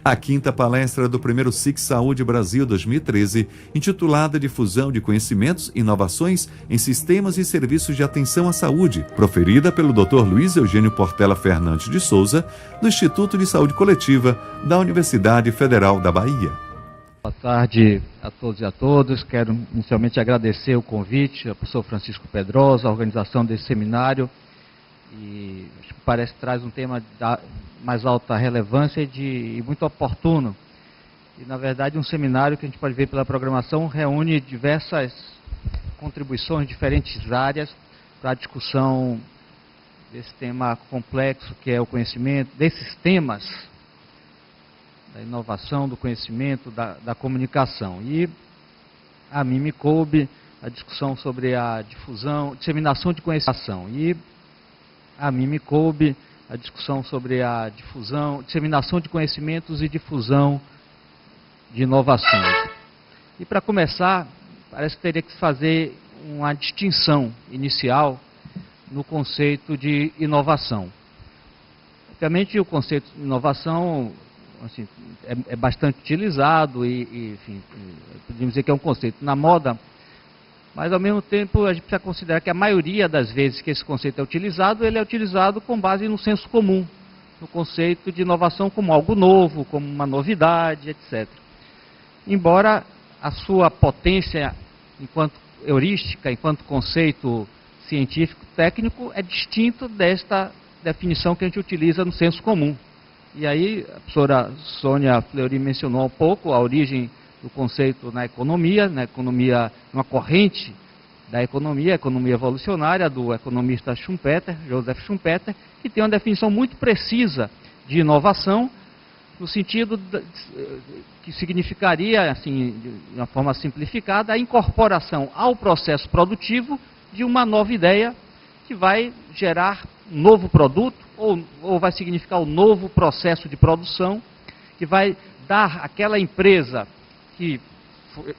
A quinta palestra do primeiro SIC Saúde Brasil 2013, intitulada Difusão de Conhecimentos e Inovações em Sistemas e Serviços de Atenção à Saúde, proferida pelo Dr. Luiz Eugênio Portela Fernandes de Souza, do Instituto de Saúde Coletiva da Universidade Federal da Bahia. Boa tarde a todos e a todas. Quero inicialmente agradecer o convite ao professor Francisco Pedrosa, a organização desse seminário, e acho que parece que traz um tema da mais alta relevância e muito oportuno. E, na verdade, um seminário que a gente pode ver pela programação reúne diversas contribuições de diferentes áreas para a discussão desse tema complexo que é o conhecimento, desses temas da inovação, do conhecimento, da comunicação. E a mim me coube a discussão sobre a disseminação de conhecimento. E a mim me coube a discussão sobre a disseminação de conhecimentos e difusão de inovações. E para começar, parece que teria que fazer uma distinção inicial no conceito de inovação. Obviamente, o conceito de inovação assim, é bastante utilizado enfim, podemos dizer que é um conceito na moda, mas ao mesmo tempo a gente precisa considerar que a maioria das vezes que esse conceito é utilizado, ele é utilizado com base no senso comum, no conceito de inovação como algo novo, como uma novidade, etc. Embora a sua potência enquanto heurística, enquanto conceito científico, técnico, é distinto desta definição que a gente utiliza no senso comum. E aí a professora Sônia Fleury mencionou um pouco a origem do conceito na economia, uma corrente da economia, a economia evolucionária, do economista Schumpeter, Joseph Schumpeter, que tem uma definição muito precisa de inovação, no sentido que significaria, assim, de uma forma simplificada, a incorporação ao processo produtivo de uma nova ideia que vai gerar um novo produto, ou vai significar um novo processo de produção, que vai dar àquela empresa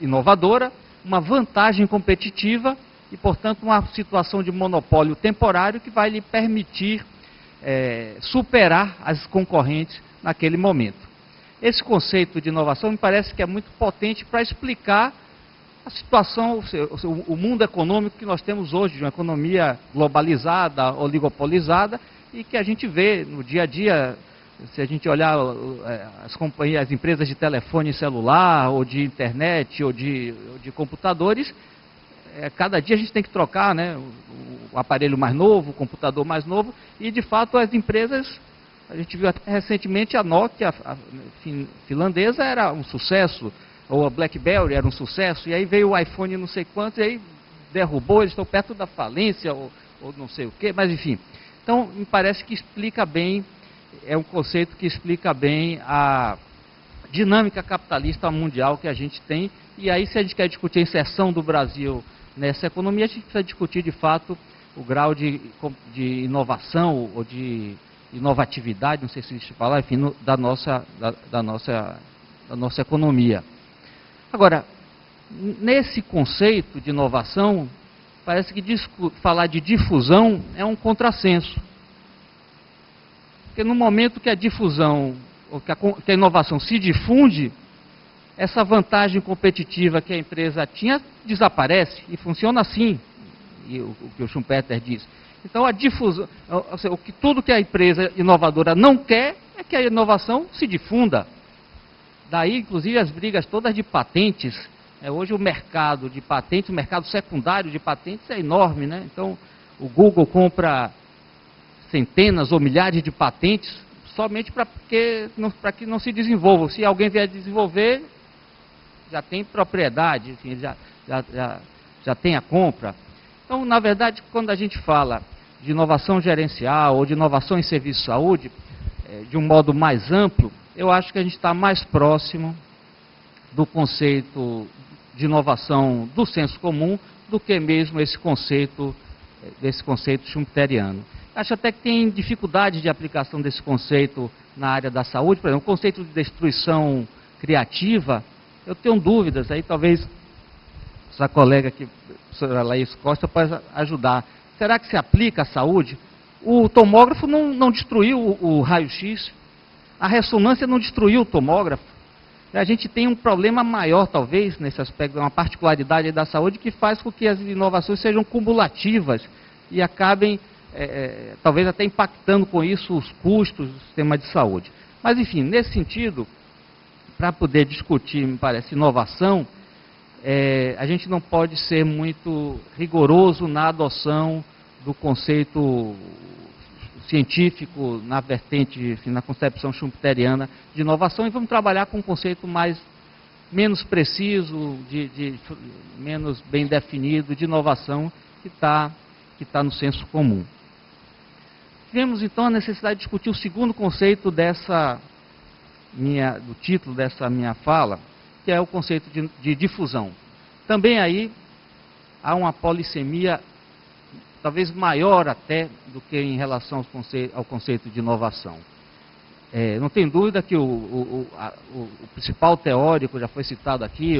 inovadora uma vantagem competitiva e, portanto, uma situação de monopólio temporário que vai lhe permitir superar as concorrentes naquele momento. Esse conceito de inovação me parece que é muito potente para explicar a situação, o mundo econômico que nós temos hoje, de uma economia globalizada, oligopolizada, e que a gente vê no dia a dia. Se a gente olhar as empresas de telefone celular, ou de internet, ou de computadores, cada dia a gente tem que trocar, né, o aparelho mais novo, o computador mais novo, e de fato as empresas, a gente viu até recentemente a Nokia, a finlandesa, era um sucesso, ou a BlackBerry era um sucesso, e aí veio o iPhone não sei quanto, e aí derrubou, eles estão perto da falência, ou não sei o quê, mas enfim. Então, me parece que explica bem, é um conceito que explica bem a dinâmica capitalista mundial que a gente tem, e aí se a gente quer discutir a inserção do Brasil nessa economia, a gente precisa discutir de fato o grau de inovação, ou de inovatividade, não sei se existe falar, enfim, da nossa economia. Agora, nesse conceito de inovação, parece que falar de difusão é um contrassenso. Porque no momento que a difusão, ou que a inovação se difunde, essa vantagem competitiva que a empresa tinha desaparece, e funciona assim, o que o Schumpeter diz. Então a difusão, tudo que a empresa inovadora não quer é que a inovação se difunda. Daí, inclusive, as brigas todas de patentes. Hoje o mercado de patentes, o mercado secundário de patentes é enorme, né? Então o Google compra centenas ou milhares de patentes somente para que não se desenvolvam. Se alguém vier desenvolver, já tem propriedade, enfim, já tem a compra. Então, na verdade, quando a gente fala de inovação gerencial ou de inovação em serviço de saúde, de um modo mais amplo, eu acho que a gente está mais próximo do conceito de inovação do senso comum do que mesmo desse conceito schumpeteriano. Acho até que tem dificuldade de aplicação desse conceito na área da saúde. Por exemplo, o conceito de destruição criativa, eu tenho dúvidas, aí talvez essa colega aqui, a professora Laís Costa, possa ajudar. Será que se aplica à saúde? O tomógrafo não destruiu o raio-x, A ressonância não destruiu o tomógrafo. A gente tem um problema maior, talvez, nesse aspecto, uma particularidade da saúde que faz com que as inovações sejam cumulativas e acabem, talvez até impactando com isso os custos do sistema de saúde. Mas, enfim, nesse sentido, para poder discutir, me parece, inovação, a gente não pode ser muito rigoroso na adoção do conceito científico na vertente, enfim, na concepção schumpeteriana de inovação, e vamos trabalhar com um conceito menos preciso, menos bem definido de inovação, que está no senso comum. Tivemos então a necessidade de discutir o segundo conceito do título dessa minha fala, que é o conceito de difusão. Também aí há uma polissemia talvez maior até do que em relação ao conceito de inovação. Não tem dúvida que o principal teórico, já foi citado aqui,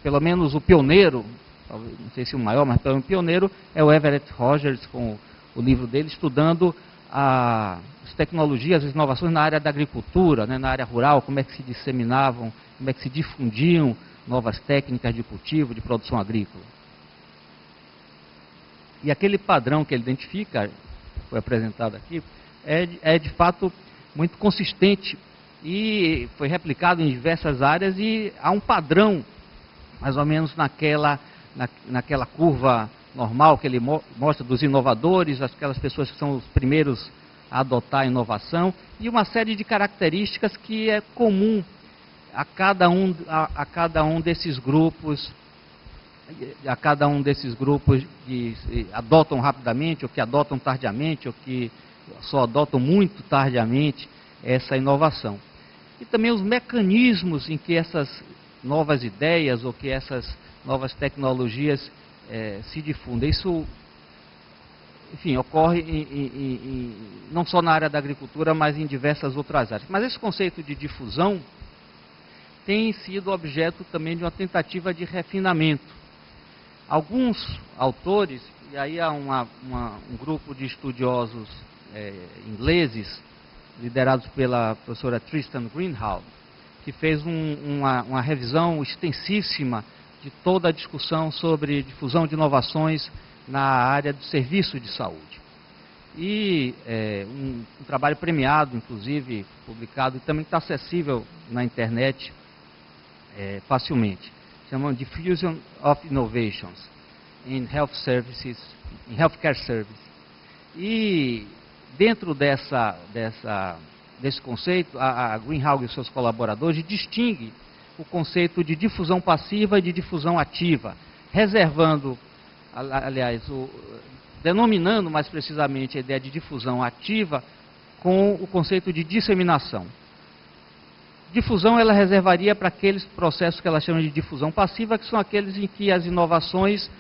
pelo menos o pioneiro, não sei se o maior, mas pelo menos o pioneiro, é o Everett Rogers, com o livro dele, estudando as tecnologias, as inovações na área da agricultura, né, na área rural, como é que se disseminavam, como é que se difundiam novas técnicas de cultivo, de produção agrícola. E aquele padrão que ele identifica, foi apresentado aqui, é de fato muito consistente e foi replicado em diversas áreas, e há um padrão, mais ou menos naquela curva normal que ele mostra dos inovadores, aquelas pessoas que são os primeiros a adotar a inovação, e uma série de características que é comum a cada um desses grupos, que adotam rapidamente, ou que adotam tardiamente, ou que só adotam muito tardiamente essa inovação. E também os mecanismos em que essas novas ideias, ou que essas novas tecnologias se difundem. Isso, enfim, ocorre não só na área da agricultura, mas em diversas outras áreas. Mas esse conceito de difusão tem sido objeto também de uma tentativa de refinamento. Alguns autores, e aí há um grupo de estudiosos ingleses, liderados pela professora Tristan Greenhalgh, que fez uma revisão extensíssima de toda a discussão sobre difusão de inovações na área do serviço de saúde. E um trabalho premiado, inclusive, publicado, e também está acessível na internet facilmente. Chamam Diffusion of Innovations in Health Services, in Healthcare Service. E dentro desse conceito, a Greenhalgh e seus colaboradores distinguem o conceito de difusão passiva e de difusão ativa, reservando, aliás, denominando mais precisamente a ideia de difusão ativa com o conceito de disseminação. Difusão ela reservaria para aqueles processos que ela chama de difusão passiva, que são aqueles em que as inovações,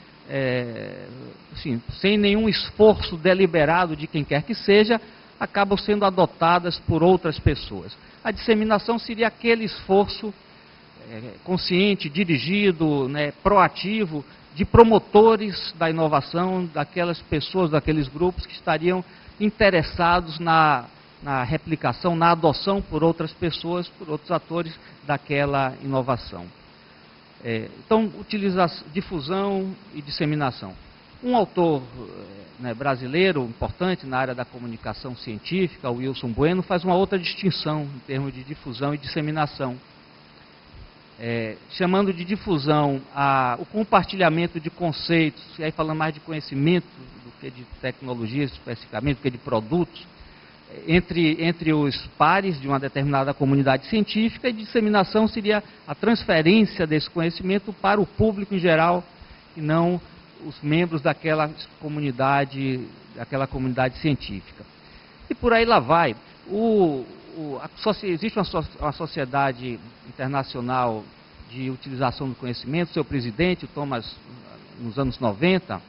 assim, sem nenhum esforço deliberado de quem quer que seja, acabam sendo adotadas por outras pessoas. A disseminação seria aquele esforço consciente, dirigido, proativo, de promotores da inovação, daquelas pessoas, daqueles grupos que estariam interessados na replicação, na adoção por outras pessoas, por outros atores daquela inovação. Então, difusão e disseminação. Um autor brasileiro importante na área da comunicação científica, o Wilson Bueno, faz uma outra distinção em termos de difusão e disseminação, chamando de difusão o compartilhamento de conceitos, e aí falando mais de conhecimento do que de tecnologia especificamente, do que de produtos, entre os pares de uma determinada comunidade científica, e disseminação seria a transferência desse conhecimento para o público em geral, e não os membros daquela comunidade científica. E por aí lá vai. Existe uma sociedade internacional de utilização do conhecimento, seu presidente, o Thomas, nos anos 90,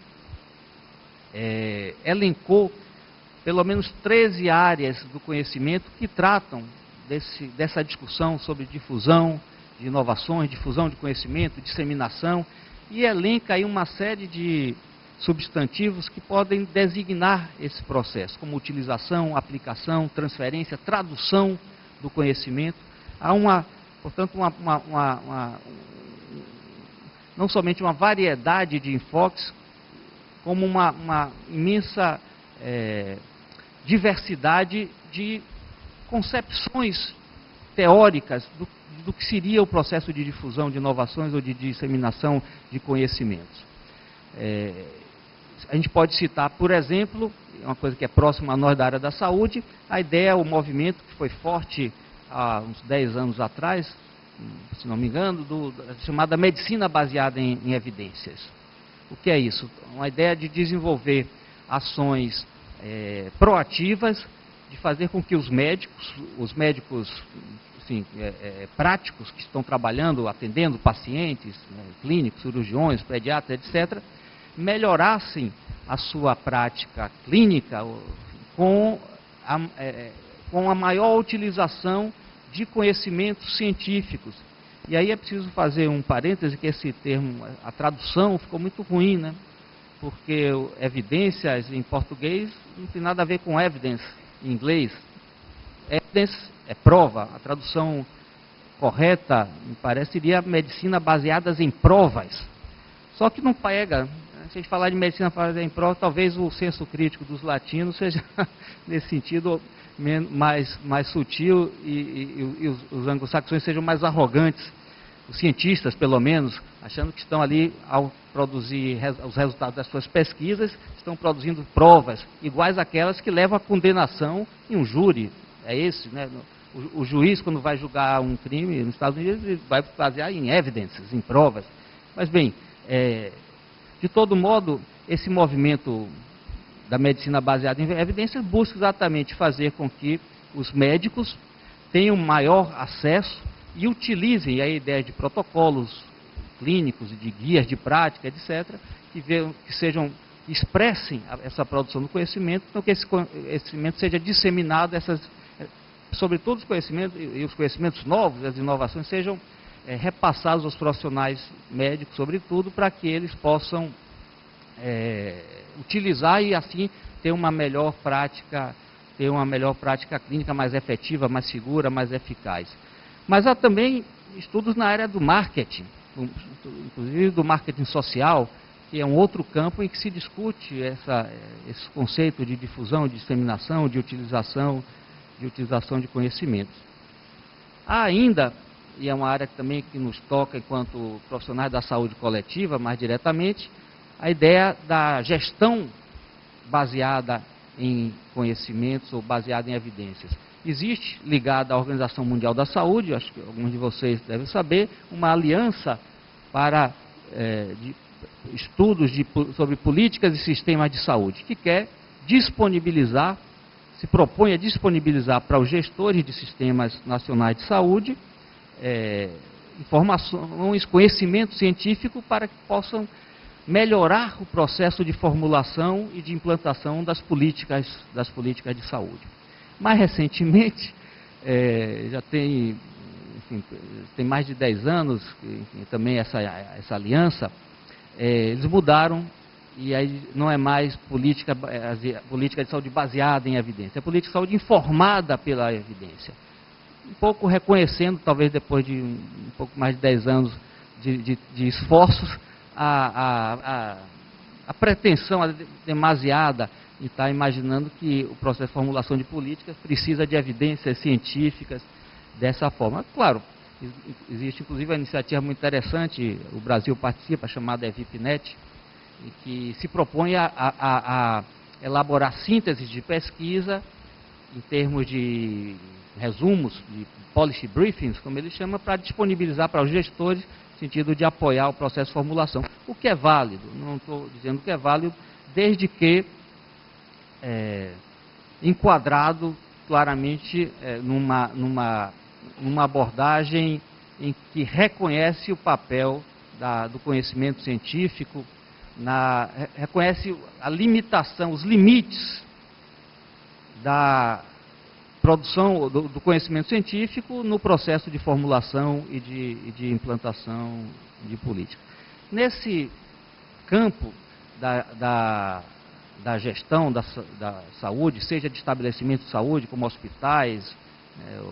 elencou pelo menos 13 áreas do conhecimento que tratam dessa discussão sobre difusão de inovações, difusão de conhecimento, disseminação, e elenca aí uma série de substantivos que podem designar esse processo, como utilização, aplicação, transferência, tradução do conhecimento. Há portanto, não somente uma variedade de enfoques, como uma imensa diversidade de concepções teóricas do que seria o processo de difusão de inovações ou de disseminação de conhecimentos. A gente pode citar, por exemplo, uma coisa que é próxima a nós da área da saúde, a ideia, o movimento que foi forte há uns 10 anos atrás, se não me engano, chamada medicina baseada em evidências. O que é isso? Uma ideia de desenvolver ações proativas, de fazer com que os médicos assim, práticos que estão trabalhando, atendendo pacientes, clínicos, cirurgiões, pediatras, etc., melhorassem a sua prática clínica com a maior utilização de conhecimentos científicos. E aí é preciso fazer um parêntese, que esse termo, a tradução ficou muito ruim, né? Porque evidências em português não tem nada a ver com evidence em inglês. Evidence é prova. A tradução correta, me parece, seria medicina baseadas em provas. Só que não pega. Se a gente falar de medicina baseada em provas, talvez o senso crítico dos latinos seja, nesse sentido, mais sutil e os anglo-saxões sejam mais arrogantes, os cientistas, pelo menos, achando que estão ali, ao produzir os resultados das suas pesquisas, estão produzindo provas iguais àquelas que levam à condenação em um júri. É esse, né? O juiz, quando vai julgar um crime nos Estados Unidos, ele vai basear em evidências, em provas. Mas, bem, de todo modo, esse movimento da medicina baseada em evidências busca exatamente fazer com que os médicos tenham maior acesso e utilizem a ideia de protocolos clínicos, de guias de prática, etc., que expressem essa produção do conhecimento, então que esse conhecimento seja disseminado, sobretudo os conhecimentos, e os conhecimentos novos, as inovações, sejam repassados aos profissionais médicos, sobretudo, para que eles possam utilizar e assim ter uma melhor prática clínica mais efetiva, mais segura, mais eficaz. Mas há também estudos na área do marketing, inclusive do marketing social, que é um outro campo em que se discute esse conceito de difusão, de disseminação, de utilização de conhecimentos. Há ainda, e é uma área também que nos toca enquanto profissionais da saúde coletiva, mais diretamente, a ideia da gestão baseada em conhecimentos ou baseada em evidências. Existe, ligada à Organização Mundial da Saúde, acho que alguns de vocês devem saber, uma aliança para estudos sobre políticas e sistemas de saúde, que quer disponibilizar, se propõe a disponibilizar para os gestores de sistemas nacionais de saúde informações, conhecimento científico para que possam melhorar o processo de formulação e de implantação das políticas de saúde. Mais recentemente, já tem mais de 10 anos, enfim, também essa aliança, eles mudaram, e aí não é mais política de saúde baseada em evidência, é política de saúde informada pela evidência. Um pouco reconhecendo, talvez depois de um pouco mais de 10 anos de esforços, a pretensão demasiada em estar imaginando que o processo de formulação de políticas precisa de evidências científicas dessa forma. Claro, existe inclusive uma iniciativa muito interessante, o Brasil participa, chamada EVIPNet, que se propõe a elaborar sínteses de pesquisa em termos de resumos, de policy briefings, como ele chama, para disponibilizar para os gestores, no sentido de apoiar o processo de formulação. O que é válido, não estou dizendo que é válido, desde que enquadrado claramente numa abordagem em que reconhece o papel do conhecimento científico, reconhece a limitação, os limites da produção do conhecimento científico no processo de formulação e de implantação de política. Nesse campo da gestão da saúde, seja de estabelecimentos de saúde, como hospitais,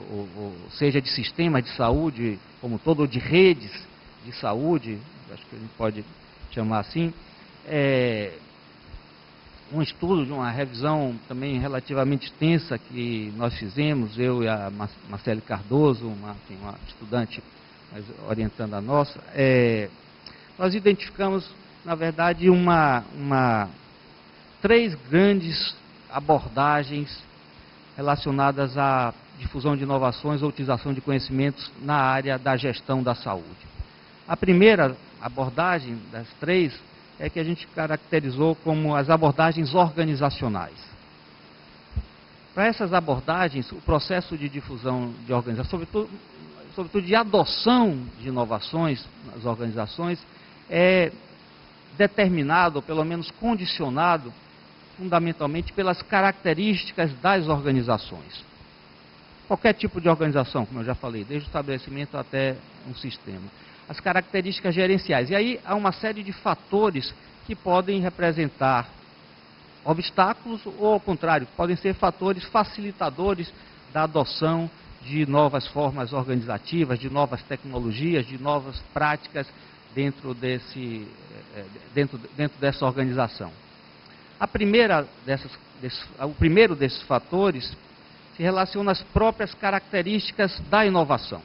ou seja de sistemas de saúde como todo, ou de redes de saúde, acho que a gente pode chamar assim, um estudo de uma revisão também relativamente extensa que nós fizemos, eu e a Marcele Cardoso, uma estudante orientando a nossa, nós identificamos, na verdade, três grandes abordagens relacionadas à difusão de inovações ou utilização de conhecimentos na área da gestão da saúde. A primeira abordagem das três é que a gente caracterizou como as abordagens organizacionais. Para essas abordagens, o processo de difusão de organização, sobretudo de adoção de inovações nas organizações, é determinado, ou pelo menos condicionado, fundamentalmente pelas características das organizações. Qualquer tipo de organização, como eu já falei, desde o estabelecimento até um sistema. As características gerenciais. E aí há uma série de fatores que podem representar obstáculos ou, ao contrário, podem ser fatores facilitadores da adoção de novas formas organizativas, de novas tecnologias, de novas práticas dentro dessa organização. O primeiro desses fatores se relaciona às próprias características da inovação.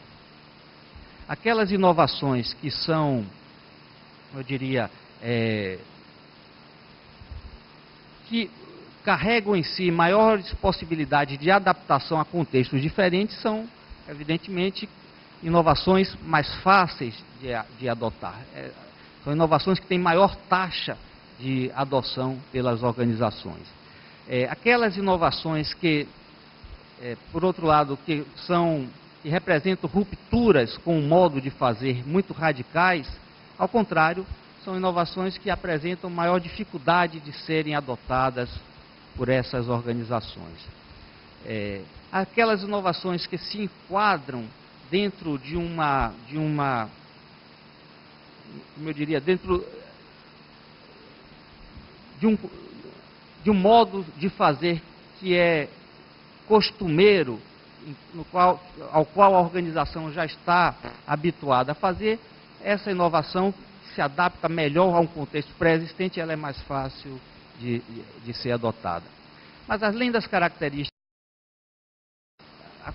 Aquelas inovações que são, eu diria, que carregam em si maiores possibilidades de adaptação a contextos diferentes são, evidentemente, inovações mais fáceis de adotar. São inovações que têm maior taxa de adoção pelas organizações. Aquelas inovações que, por outro lado, que representam rupturas com o modo de fazer muito radicais, ao contrário, são inovações que apresentam maior dificuldade de serem adotadas por essas organizações. Aquelas inovações que se enquadram dentro de como eu diria, dentro de um modo de fazer que é costumeiro, ao qual a organização já está habituada a fazer, essa inovação se adapta melhor a um contexto pré-existente, ela é mais fácil de ser adotada. Mas além das características,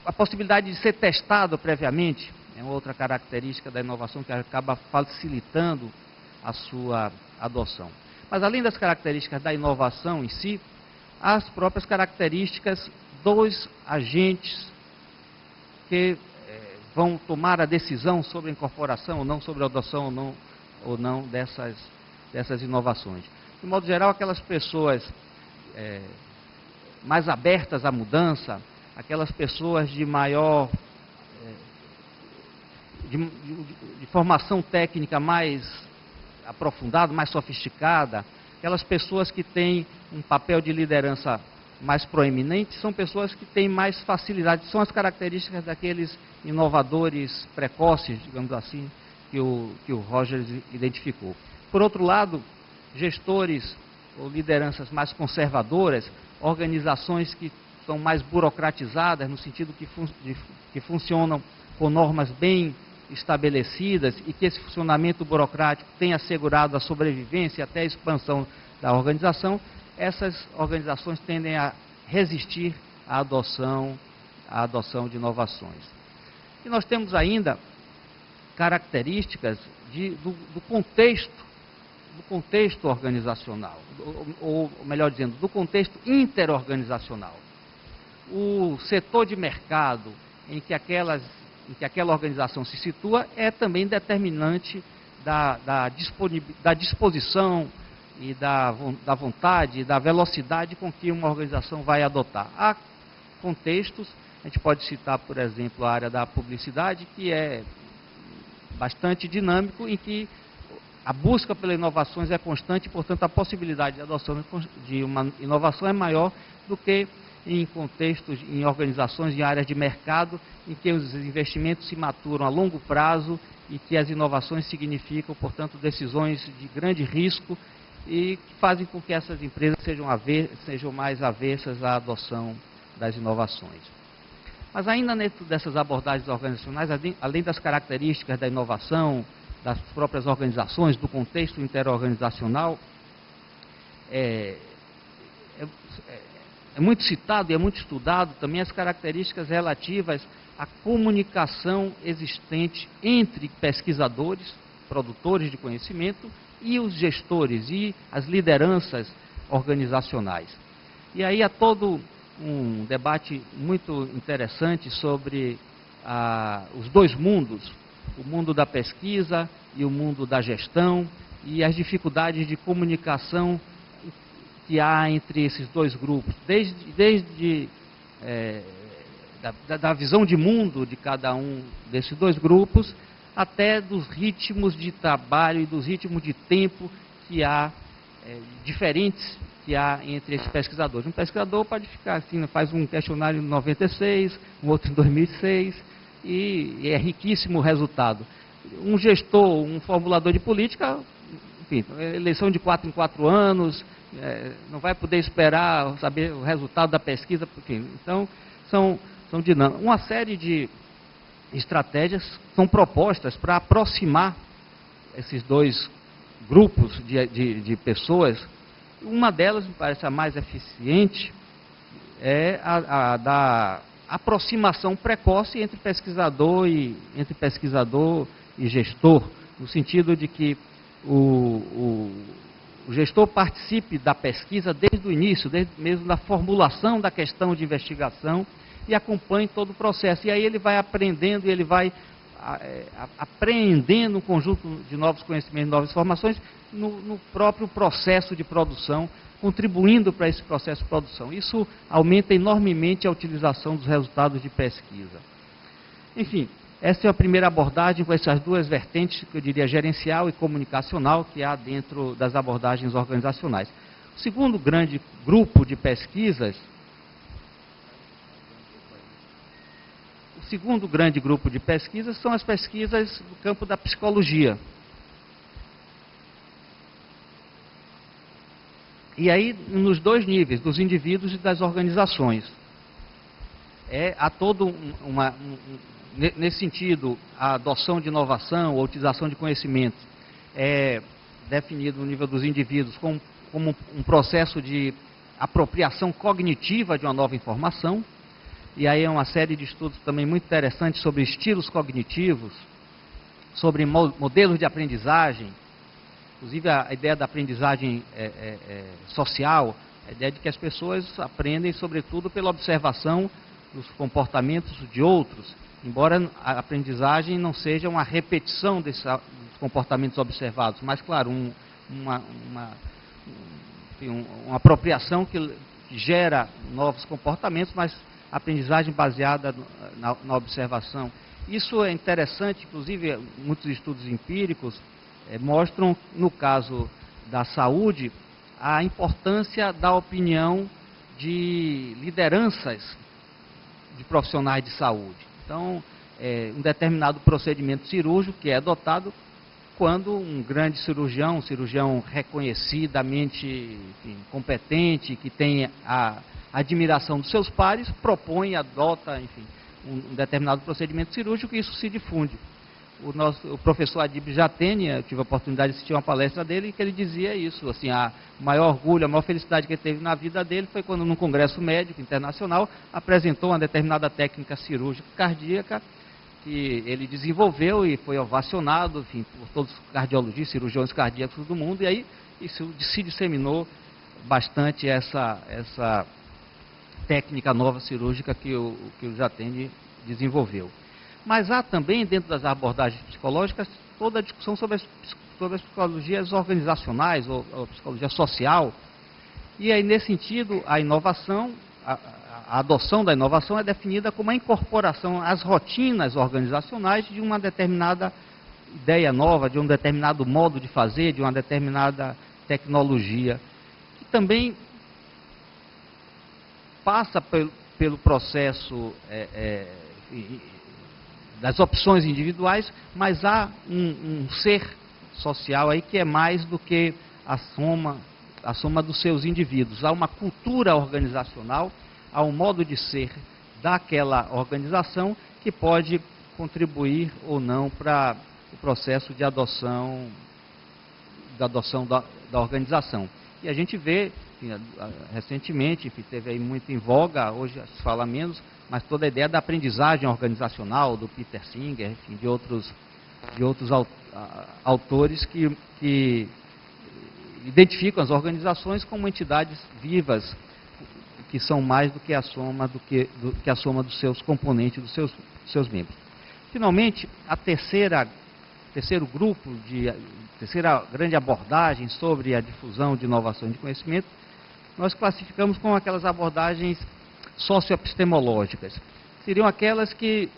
a possibilidade de ser testado previamente é uma outra característica da inovação que acaba facilitando a sua adoção. Mas além das características da inovação em si, as próprias características dos agentes que vão tomar a decisão sobre a incorporação ou não, sobre a adoção ou não dessas inovações. De modo geral, aquelas pessoas mais abertas à mudança, aquelas pessoas de maior de formação técnica mais aprofundada, mais sofisticada, aquelas pessoas que têm um papel de liderança mais proeminente, são pessoas que têm mais facilidade, são as características daqueles inovadores precoces, digamos assim, que o Rogers identificou. Por outro lado, gestores ou lideranças mais conservadoras, organizações que são mais burocratizadas, no sentido que funcionam com normas bem estabelecidas e que esse funcionamento burocrático tem assegurado a sobrevivência e até a expansão da organização, essas organizações tendem a resistir à adoção de inovações. E nós temos ainda características do contexto organizacional, ou melhor dizendo, do contexto interorganizacional. O setor de mercado em que aquela organização se situa é também determinante da disposição e da vontade, da velocidade com que uma organização vai adotar. Há contextos, a gente pode citar, por exemplo, a área da publicidade, que é bastante dinâmico, em que a busca pelas inovações é constante, portanto, a possibilidade de adoção de uma inovação é maior do que em contextos, em organizações, em áreas de mercado, em que os investimentos se maturam a longo prazo e que as inovações significam, portanto, decisões de grande risco e que fazem com que essas empresas sejam mais avessas à adoção das inovações. Mas ainda dentro dessas abordagens organizacionais, além das características da inovação, das próprias organizações, do contexto interorganizacional, é muito citado e é muito estudado também as características relativas à comunicação existente entre pesquisadores, produtores de conhecimento, e os gestores e as lideranças organizacionais. E aí há todo um debate muito interessante sobre os dois mundos, o mundo da pesquisa e o mundo da gestão, e as dificuldades de comunicação que há entre esses dois grupos, desde da visão de mundo de cada um desses dois grupos, até dos ritmos de trabalho e dos ritmos de tempo que há, diferentes que há entre esses pesquisadores. Um pesquisador pode ficar assim, faz um questionário em 96, um outro em 2006, e é riquíssimo o resultado. Um gestor, um formulador de política, enfim, eleição de 4 em 4 anos, não vai poder esperar saber o resultado da pesquisa, enfim. Então, são dinâmicas. Uma série de estratégias são propostas para aproximar esses dois grupos de pessoas. Uma delas, me parece a mais eficiente, é a da aproximação precoce entre pesquisador e gestor, no sentido de que o gestor participe da pesquisa desde o início, desde mesmo da formulação da questão de investigação, e acompanhe todo o processo. E aí ele vai aprendendo, ele vai apreendendo um conjunto de novos conhecimentos, novas informações, no próprio processo de produção, contribuindo para esse processo de produção. Isso aumenta enormemente a utilização dos resultados de pesquisa. Enfim, essa é a primeira abordagem com essas duas vertentes, que eu diria gerencial e comunicacional, que há dentro das abordagens organizacionais. O segundo grande grupo de pesquisas, são as pesquisas do campo da psicologia. E aí, nos dois níveis, dos indivíduos e das organizações. Há todo nesse sentido, a adoção de inovação, a utilização de conhecimento é definido no nível dos indivíduos como um processo de apropriação cognitiva de uma nova informação. E aí é uma série de estudos também muito interessantes sobre estilos cognitivos, sobre modelos de aprendizagem, inclusive a ideia da aprendizagem social, a ideia de que as pessoas aprendem sobretudo pela observação dos comportamentos de outros, embora a aprendizagem não seja uma repetição dos comportamentos observados, mas claro, uma apropriação que gera novos comportamentos, mas aprendizagem baseada na observação. Isso é interessante, inclusive muitos estudos empíricos mostram, no caso da saúde, a importância da opinião de lideranças de profissionais de saúde. Então, um determinado procedimento cirúrgico que é adotado quando um grande cirurgião, um cirurgião reconhecidamente competente, que tem a admiração dos seus pares, propõe, adota, enfim, um determinado procedimento cirúrgico, e isso se difunde. O professor Adib Jatene, eu tive a oportunidade de assistir uma palestra dele, que ele dizia isso, assim, o maior orgulho, a maior felicidade que ele teve na vida dele foi quando, num congresso médico internacional, apresentou uma determinada técnica cirúrgica cardíaca, que ele desenvolveu e foi ovacionado, enfim, por todos os cardiologistas, cirurgiões cardíacos do mundo, e aí isso se disseminou bastante essa técnica nova cirúrgica que o Jatene desenvolveu. Mas há também, dentro das abordagens psicológicas, toda a discussão sobre as psicologias organizacionais, ou psicologia social. E aí, nesse sentido, a inovação, a adoção da inovação é definida como a incorporação às rotinas organizacionais de uma determinada ideia nova, de um determinado modo de fazer, de uma determinada tecnologia, que também passa pelo processo das opções individuais, mas há um ser social aí que é mais do que a soma dos seus indivíduos. Há uma cultura organizacional, há um modo de ser daquela organização que pode contribuir ou não para o processo de adoção da organização. E a gente vê, enfim, recentemente, enfim, teve aí muito em voga, hoje se fala menos, mas toda a ideia da aprendizagem organizacional, do Peter Singer, enfim, de outros autores que identificam as organizações como entidades vivas, que são mais do que a soma dos seus componentes, dos seus membros. Finalmente, a terceira grande abordagem sobre a difusão de inovação de conhecimento, nós classificamos como aquelas abordagens socioepistemológicas. Seriam aquelas que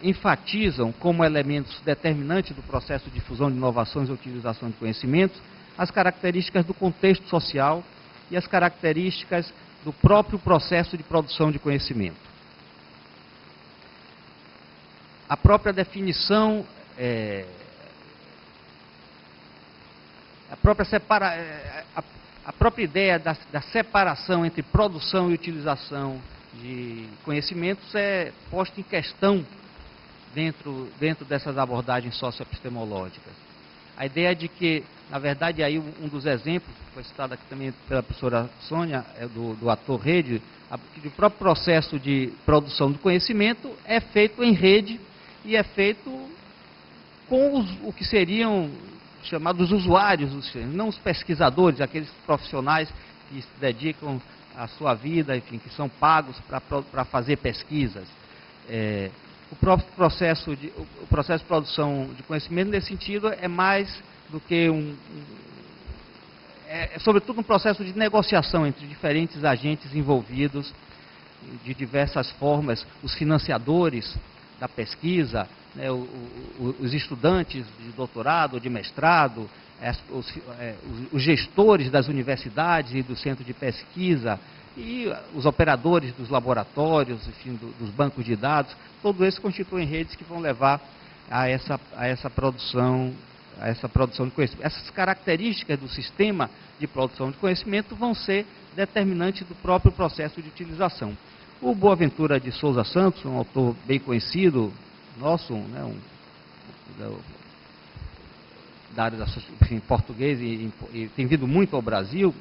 enfatizam como elementos determinantes do processo de difusão de inovações e utilização de conhecimentos as características do contexto social e as características do próprio processo de produção de conhecimento. A própria definição, a própria ideia da separação entre produção e utilização de conhecimentos é posta em questão dentro dessas abordagens socioepistemológicas. A ideia de que, na verdade, aí um dos exemplos, que foi citado aqui também pela professora Sônia, é do ator rede, que o próprio processo de produção do conhecimento é feito em rede e é feito com o que seriam chamados usuários, não os pesquisadores, aqueles profissionais que se dedicam a sua vida, enfim, que são pagos para fazer pesquisas. O próprio processo de produção de conhecimento, nesse sentido, é mais do que é sobretudo um processo de negociação entre diferentes agentes envolvidos de diversas formas, os financiadores da pesquisa, né, os estudantes de doutorado ou de mestrado, os gestores das universidades e do centro de pesquisa, e os operadores dos laboratórios, enfim, dos bancos de dados, todos esses constituem redes que vão levar a essa produção de conhecimento. Essas características do sistema de produção de conhecimento vão ser determinantes do próprio processo de utilização. O Boaventura de Souza Santos, um autor bem conhecido, nosso, né, da área enfim, português e tem vindo muito ao Brasil,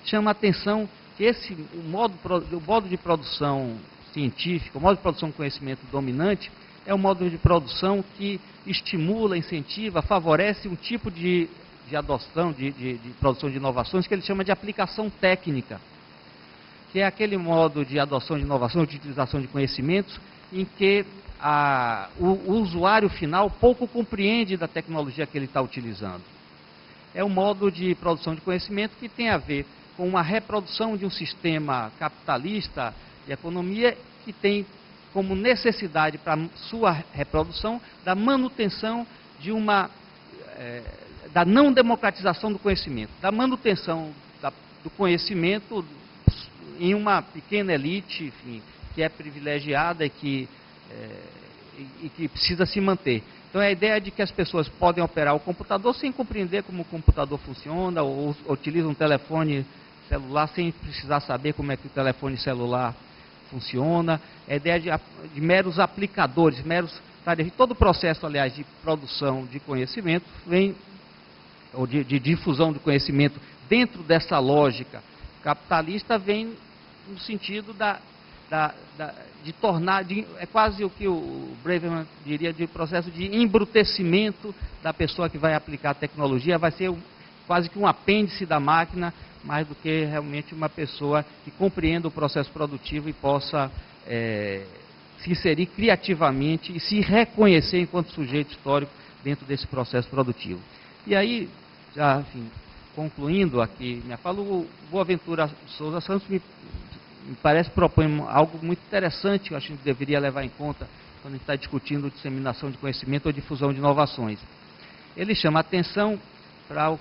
chama a atenção que o modo de produção científica, o modo de produção de conhecimento dominante, é um modo de produção que estimula, incentiva, favorece um tipo de adoção, de produção de inovações que ele chama de aplicação técnica, que é aquele modo de adoção de inovação, de utilização de conhecimentos, em que o usuário final pouco compreende da tecnologia que ele está utilizando. É um modo de produção de conhecimento que tem a ver com uma reprodução de um sistema capitalista de economia que tem como necessidade para sua reprodução da manutenção da não democratização do conhecimento, da manutenção do conhecimento em uma pequena elite, enfim, que é privilegiada e que precisa se manter. Então, é a ideia de que as pessoas podem operar o computador sem compreender como o computador funciona, ou utilizam um telefone celular sem precisar saber como é que o telefone celular funciona. É a ideia de meros aplicadores, todo o processo, aliás, de produção de conhecimento, ou de difusão de conhecimento dentro dessa lógica capitalista, vem no sentido de tornar, é quase o que o Braverman diria, de processo de embrutecimento da pessoa que vai aplicar a tecnologia, vai ser quase que um apêndice da máquina, mais do que realmente uma pessoa que compreenda o processo produtivo e possa se inserir criativamente e se reconhecer enquanto sujeito histórico dentro desse processo produtivo. E aí, já, enfim, concluindo aqui minha fala, o Boaventura Souza Santos me parece propõe algo muito interessante, que eu acho que a gente deveria levar em conta quando a gente está discutindo disseminação de conhecimento ou difusão de inovações. Ele chama a atenção para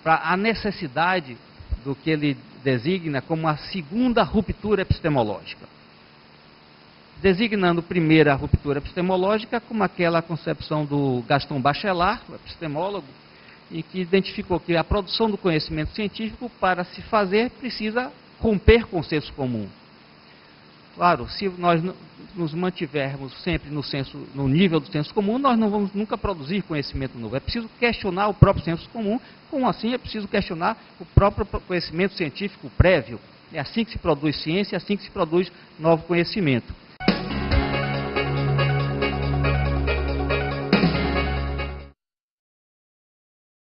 para a necessidade do que ele designa como a segunda ruptura epistemológica. Designando primeiro a ruptura epistemológica como aquela concepção do Gaston Bachelard, o epistemólogo, e que identificou que a produção do conhecimento científico, para se fazer, precisa romper com o senso comum. Claro, se nós nos mantivermos sempre no nível do senso comum, nós não vamos nunca produzir conhecimento novo. É preciso questionar o próprio senso comum, como assim é preciso questionar o próprio conhecimento científico prévio. É assim que se produz ciência, é assim que se produz novo conhecimento.